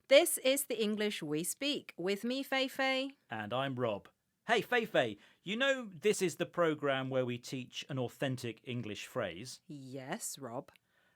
This is the English we speak. With me, Fei. And I'm Rob. Hey, Fei, you know this is the programme where we teach an authentic English phrase? Yes, Rob.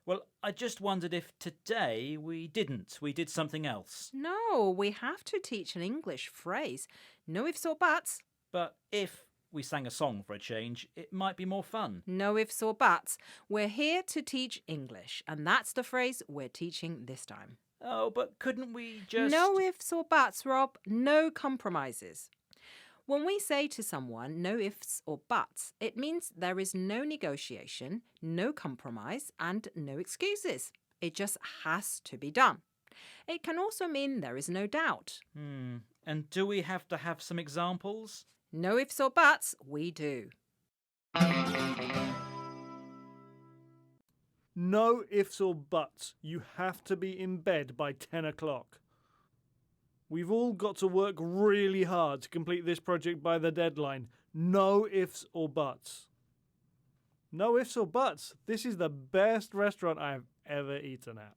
Well, I just wondered if today we didn't. We did something else. No, we have to teach an English phrase. No ifs or buts. But if we sang a song for a change, it might be more fun. No ifs or buts. We're here to teach English, and that's the phrase we're teaching this time. Oh, but couldn't we just... No ifs or buts, Rob. No compromises. When we say to someone no ifs or buts, it means there is no negotiation, no compromise, and no excuses. It just has to be done. It can also mean there is no doubt. And do we have to have some examples? No ifs or buts, we do. No ifs or buts. You have to be in bed by 10 o'clock. We've all got to work really hard to complete this project by the deadline. No ifs or buts. No ifs or buts. This is the best restaurant I have ever eaten at.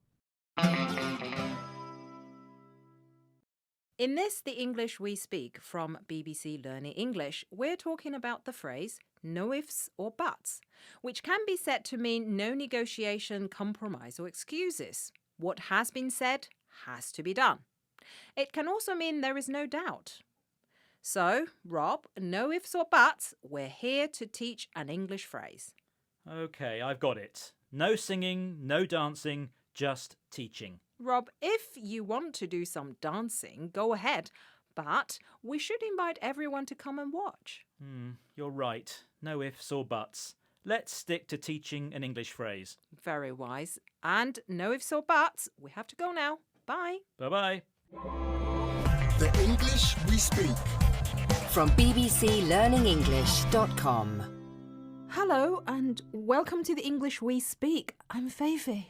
In this, the English we speak from BBC Learning English, we're talking about the phrase no ifs or buts, which can be said to mean no negotiation, compromise or excuses. What has been said has to be done. It can also mean there is no doubt. So, Rob, no ifs or buts, we're here to teach an English phrase. OK, I've got it. No singing, no dancing, just teaching. Rob, if you want to do some dancing, go ahead. But we should invite everyone to come and watch. You're right. No ifs or buts. Let's stick to teaching an English phrase. Very wise. And no ifs or buts, we have to go now. Bye. Bye-bye. The English we speak. From bbclearningenglish.com. Hello and welcome to the English we speak. I'm Fei.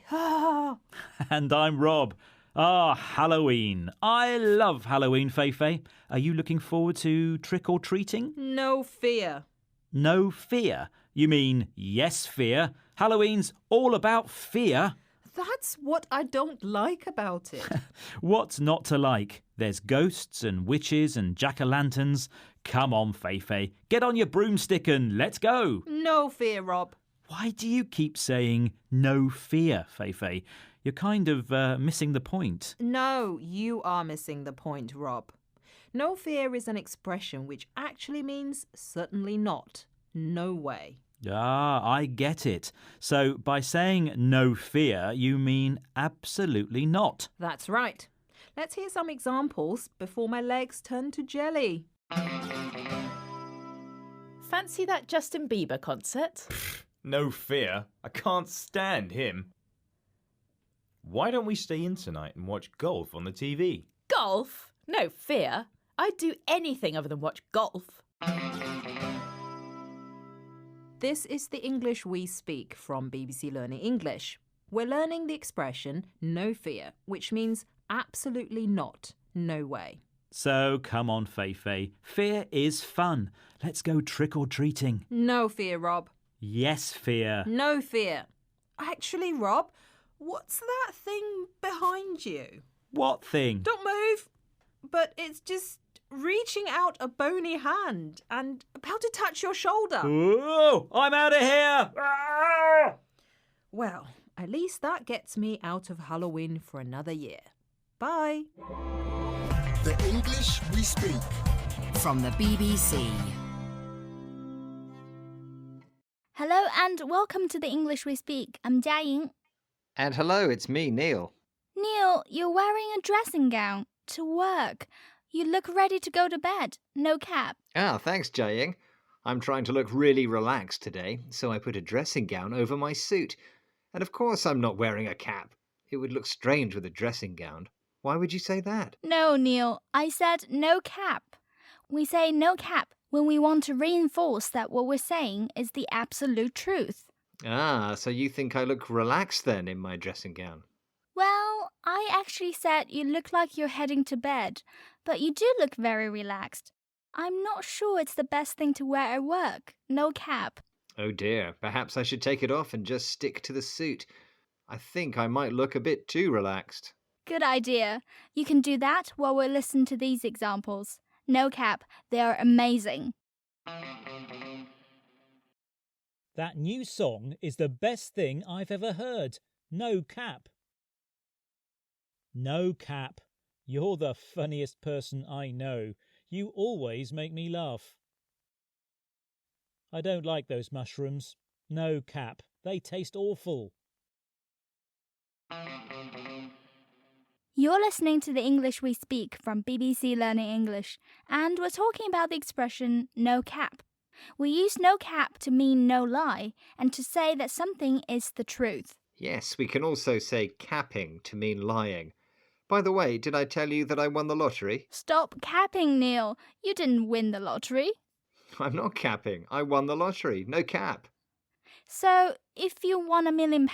And I'm Rob. Halloween. I love Halloween, Fei. Are you looking forward to trick-or-treating? No fear. No fear? You mean yes fear? Halloween's all about fear. That's what I don't like about it. What's not to like? There's ghosts and witches and jack-o'-lanterns. Come on, Fei. Get on your broomstick and let's go. No fear, Rob. Why do you keep saying no fear, Fei? You're kind of missing the point. No, you are missing the point, Rob. No fear is an expression which actually means certainly not. No way. I get it. So by saying no fear, you mean absolutely not. That's right. Let's hear some examples before my legs turn to jelly. Fancy that Justin Bieber concert? No fear. I can't stand him. Why don't we stay in tonight and watch golf on the TV? Golf? No fear. I'd do anything other than watch golf. This is the English we speak from BBC Learning English. We're learning the expression no fear, which means absolutely not, no way. So come on, Fei. Fear is fun. Let's go trick-or-treating. No fear, Rob. Yes, fear. No fear. Actually, Rob, what's that thing behind you? What thing? Don't move. But it's just reaching out a bony hand and about to touch your shoulder. Ooh, I'm out of here! Ah! Well, at least that gets me out of Halloween for another year. Bye. The English we speak. From the BBC. Hello and welcome to the English we speak. I'm Jiaying. And hello, it's me, Neil. Neil, you're wearing a dressing gown to work. You look ready to go to bed. No cap. Thanks, Jiaying. I'm trying to look really relaxed today, so I put a dressing gown over my suit. And of course I'm not wearing a cap. It would look strange with a dressing gown. Why would you say that? No, Neil. I said no cap. We say no cap when we want to reinforce that what we're saying is the absolute truth. So you think I look relaxed then in my dressing gown? Well, I actually said you look like you're heading to bed, but you do look very relaxed. I'm not sure it's the best thing to wear at work. No cap. Oh dear, perhaps I should take it off and just stick to the suit. I think I might look a bit too relaxed. Good idea. You can do that while we listen to these examples. No cap, they are amazing. That new song is the best thing I've ever heard. No cap. No cap. You're the funniest person I know. You always make me laugh. I don't like those mushrooms. No cap. They taste awful. You're listening to the English We Speak from BBC Learning English, and we're talking about the expression no cap. We use no cap to mean no lie and to say that something is the truth. Yes, we can also say capping to mean lying. By the way, did I tell you that I won the lottery? Stop capping, Neil. You didn't win the lottery. I'm not capping. I won the lottery. No cap. So, if you won £1 million,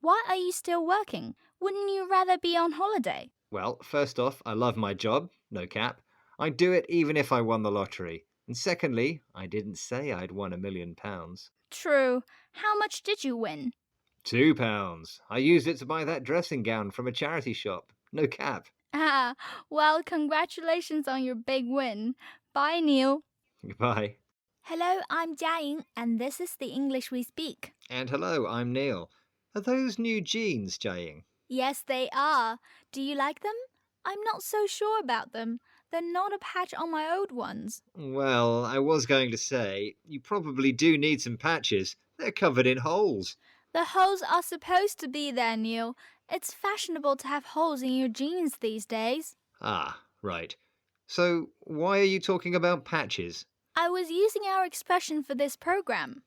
why are you still working? Wouldn't you rather be on holiday? Well, first off, I love my job. No cap. I'd do it even if I won the lottery. And secondly, I didn't say I'd won £1 million. True. How much did you win? £2. I used it to buy that dressing gown from a charity shop. No cap. Ah, well, congratulations on your big win. Bye, Neil. Goodbye. Hello, I'm Jiaying, and this is the English We Speak. And hello, I'm Neil. Are those new jeans, Jiaying? Yes, they are. Do you like them? I'm not so sure about them. They're not a patch on my old ones. Well, I was going to say, you probably do need some patches. They're covered in holes. The holes are supposed to be there, Neil. It's fashionable to have holes in your jeans these days. Ah, right. So, why are you talking about patches? I was using our expression for this program.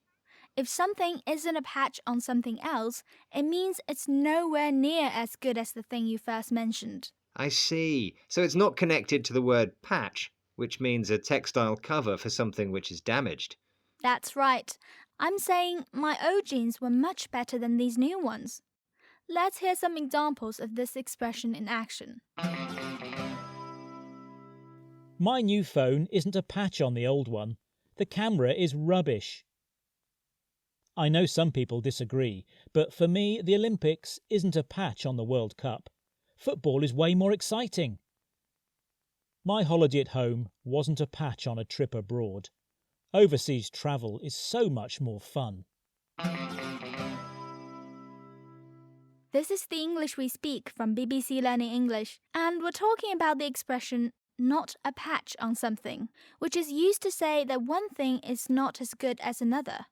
If something isn't a patch on something else, it means it's nowhere near as good as the thing you first mentioned. I see. So it's not connected to the word patch, which means a textile cover for something which is damaged. That's right. I'm saying my old jeans were much better than these new ones. Let's hear some examples of this expression in action. My new phone isn't a patch on the old one. The camera is rubbish. I know some people disagree, but for me, the Olympics isn't a patch on the World Cup. Football is way more exciting. My holiday at home wasn't a patch on a trip abroad. Overseas travel is so much more fun. This is the English We Speak from BBC Learning English, and we're talking about the expression not a patch on something, which is used to say that one thing is not as good as another.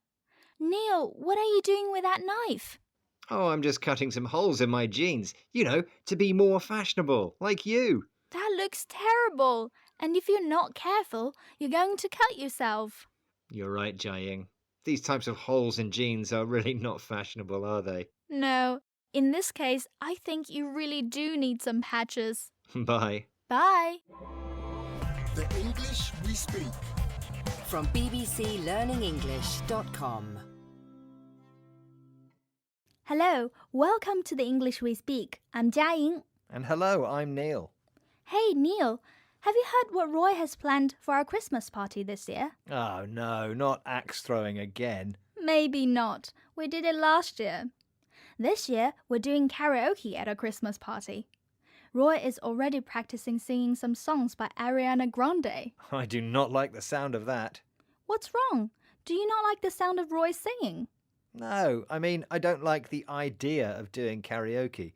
Neil, what are you doing with that knife? Oh, I'm just cutting some holes in my jeans, to be more fashionable, like you. That looks terrible, and if you're not careful, you're going to cut yourself. You're right, Jiaying. These types of holes in jeans are really not fashionable, are they? No, in this case, I think you really do need some patches. Bye. Bye. The English We Speak. From bbclearningenglish.com. Hello, welcome to the English We Speak. I'm Jiaying. And hello, I'm Neil. Hey, Neil, have you heard what Roy has planned for our Christmas party this year? Oh no, not axe throwing again. Maybe not. We did it last year. This year, we're doing karaoke at our Christmas party. Roy is already practicing singing some songs by Ariana Grande. I do not like the sound of that. What's wrong? Do you not like the sound of Roy singing? No, I don't like the idea of doing karaoke.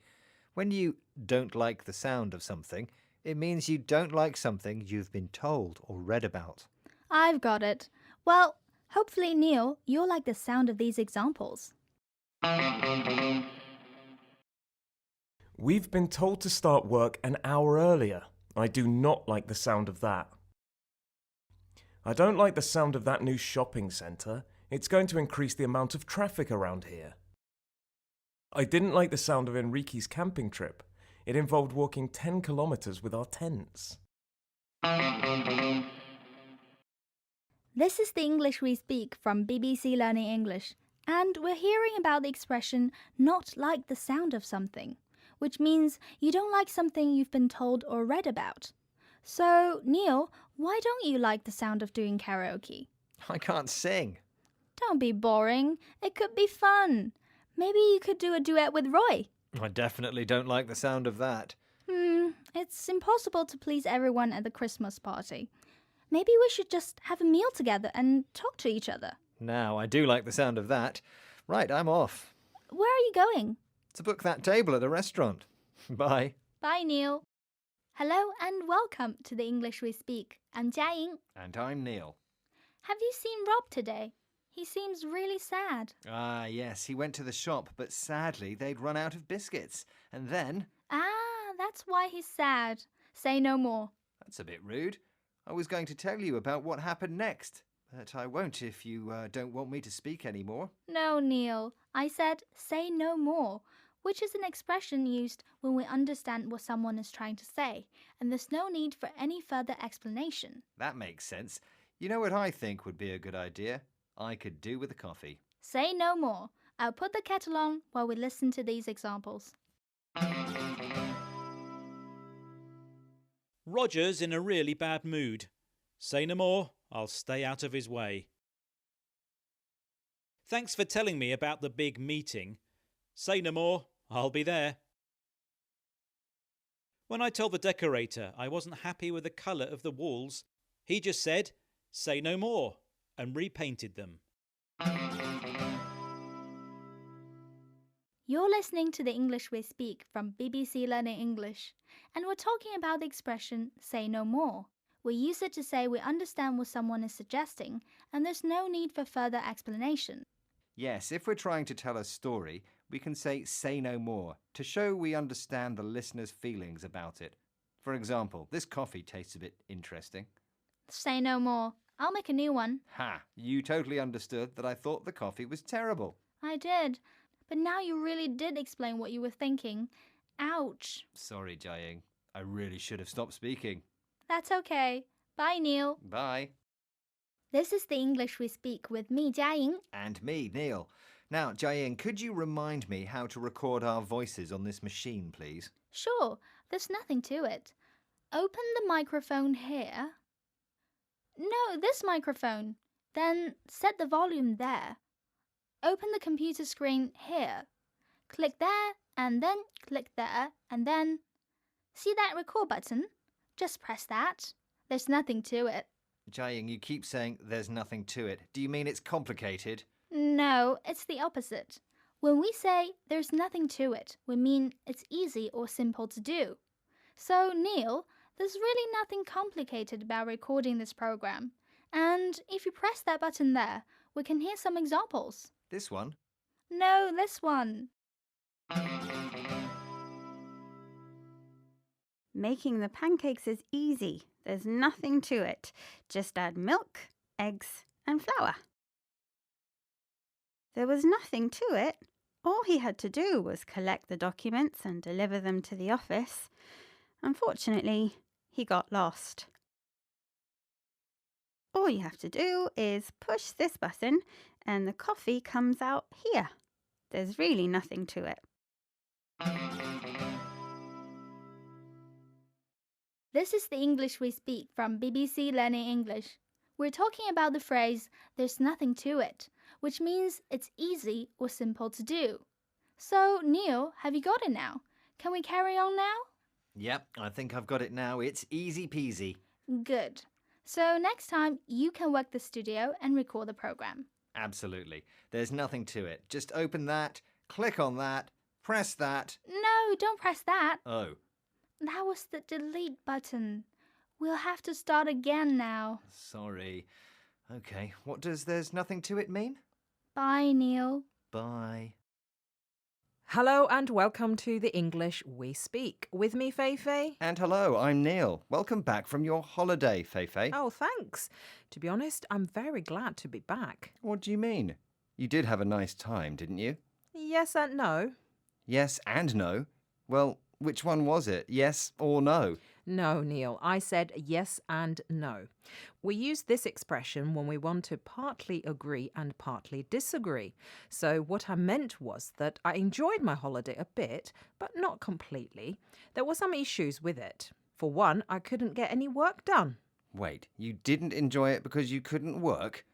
When you don't like the sound of something, it means you don't like something you've been told or read about. I've got it. Well, hopefully, Neil, you'll like the sound of these examples. We've been told to start work an hour earlier. I do not like the sound of that. I don't like the sound of that new shopping centre. It's going to increase the amount of traffic around here. I didn't like the sound of Enrique's camping trip. It involved walking 10 kilometres with our tents. This is the English We Speak from BBC Learning English, and we're hearing about the expression not like the sound of something, which means you don't like something you've been told or read about. So, Neil, why don't you like the sound of doing karaoke? I can't sing. Don't be boring. It could be fun. Maybe you could do a duet with Roy. I definitely don't like the sound of that. It's impossible to please everyone at the Christmas party. Maybe we should just have a meal together and talk to each other. Now, I do like the sound of that. Right, I'm off. Where are you going? To book that table at a restaurant. Bye. Bye, Neil. Hello and welcome to the English We Speak. I'm Jiaying. And I'm Neil. Have you seen Rob today? He seems really sad. Ah, yes, he went to the shop, but sadly they'd run out of biscuits. And then... Ah, that's why he's sad. Say no more. That's a bit rude. I was going to tell you about what happened next, but I won't if you don't want me to speak anymore. No, Neil. I said say no more, which is an expression used when we understand what someone is trying to say, and there's no need for any further explanation. That makes sense. You know what I think would be a good idea? I could do with a coffee. Say no more. I'll put the kettle on while we listen to these examples. Roger's in a really bad mood. Say no more, I'll stay out of his way. Thanks for telling me about the big meeting. Say no more, I'll be there. When I told the decorator I wasn't happy with the colour of the walls, he just said, say no more, and repainted them. You're listening to the English We Speak from BBC Learning English, and we're talking about the expression say no more. We use it to say we understand what someone is suggesting, and there's no need for further explanation. Yes, if we're trying to tell a story, we can say no more to show we understand the listener's feelings about it. For example, this coffee tastes a bit interesting. Say no more. I'll make a new one. Ha! You totally understood that I thought the coffee was terrible. I did. But now you really did explain what you were thinking. Ouch. Sorry, Jiaying. I really should have stopped speaking. That's okay. Bye, Neil. Bye. This is the English We Speak with me, Jiaying. And me, Neil. Now, Jiaying, could you remind me how to record our voices on this machine, please? Sure, there's nothing to it. Open the microphone here. No, this microphone. Then set the volume there. Open the computer screen here. Click there, and then click there, and then... See that record button? Just press that. There's nothing to it. Jiaying, you keep saying there's nothing to it. Do you mean it's complicated? No, it's the opposite. When we say there's nothing to it, we mean it's easy or simple to do. So, Neil, there's really nothing complicated about recording this program. And if you press that button there, we can hear some examples. This one? No, this one. Making the pancakes is easy. There's nothing to it. Just add milk, eggs, and flour. There was nothing to it. All he had to do was collect the documents and deliver them to the office. Unfortunately, he got lost. All you have to do is push this button and the coffee comes out here. There's really nothing to it. This is the English We Speak from BBC Learning English. We're talking about the phrase, there's nothing to it, which means it's easy or simple to do. So, Neil, have you got it now? Can we carry on now? Yep, I think I've got it now. It's easy peasy. Good. So next time, you can work the studio and record the program. Absolutely. There's nothing to it. Just open that, click on that, press that. No, don't press that. Oh. That was the delete button. We'll have to start again now. Sorry. Okay, what does there's nothing to it mean? Bye, Neil. Bye. Hello and welcome to the English We Speak. With me, Feifei. And hello, I'm Neil. Welcome back from your holiday, Feifei. Oh, thanks. To be honest, I'm very glad to be back. What do you mean? You did have a nice time, didn't you? Yes and no. Yes and no. Well, which one was it? Yes or no? No, Neil. I said yes and no. We use this expression when we want to partly agree and partly disagree. So what I meant was that I enjoyed my holiday a bit, but not completely. There were some issues with it. For one, I couldn't get any work done. Wait, you didn't enjoy it because you couldn't work?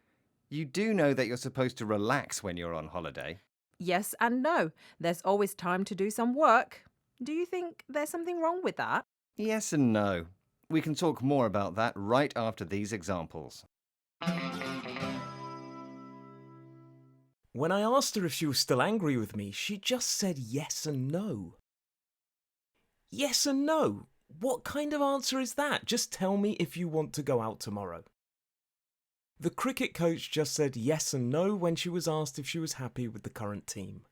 You do know that you're supposed to relax when you're on holiday. Yes and no. There's always time to do some work. Do you think there's something wrong with that? Yes and no. We can talk more about that right after these examples. When I asked her if she was still angry with me, she just said yes and no. Yes and no? What kind of answer is that? Just tell me if you want to go out tomorrow. The cricket coach just said yes and no when she was asked if she was happy with the current team.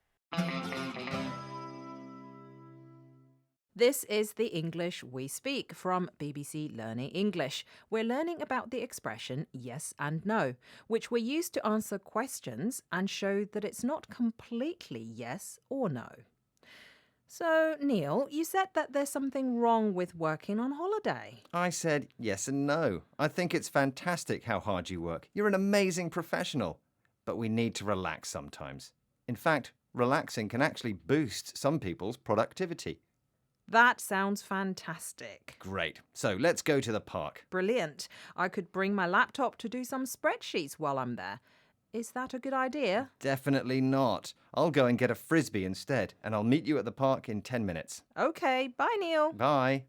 This is the English we speak from BBC Learning English. We're learning about the expression yes and no, which we use to answer questions and show that it's not completely yes or no. So, Neil, you said that there's something wrong with working on holiday. I said yes and no. I think it's fantastic how hard you work. You're an amazing professional. But we need to relax sometimes. In fact, relaxing can actually boost some people's productivity. That sounds fantastic. Great. So let's go to the park. Brilliant. I could bring my laptop to do some spreadsheets while I'm there. Is that a good idea? Definitely not. I'll go and get a frisbee instead, and I'll meet you at the park in 10 minutes. Okay, bye, Neil. Bye.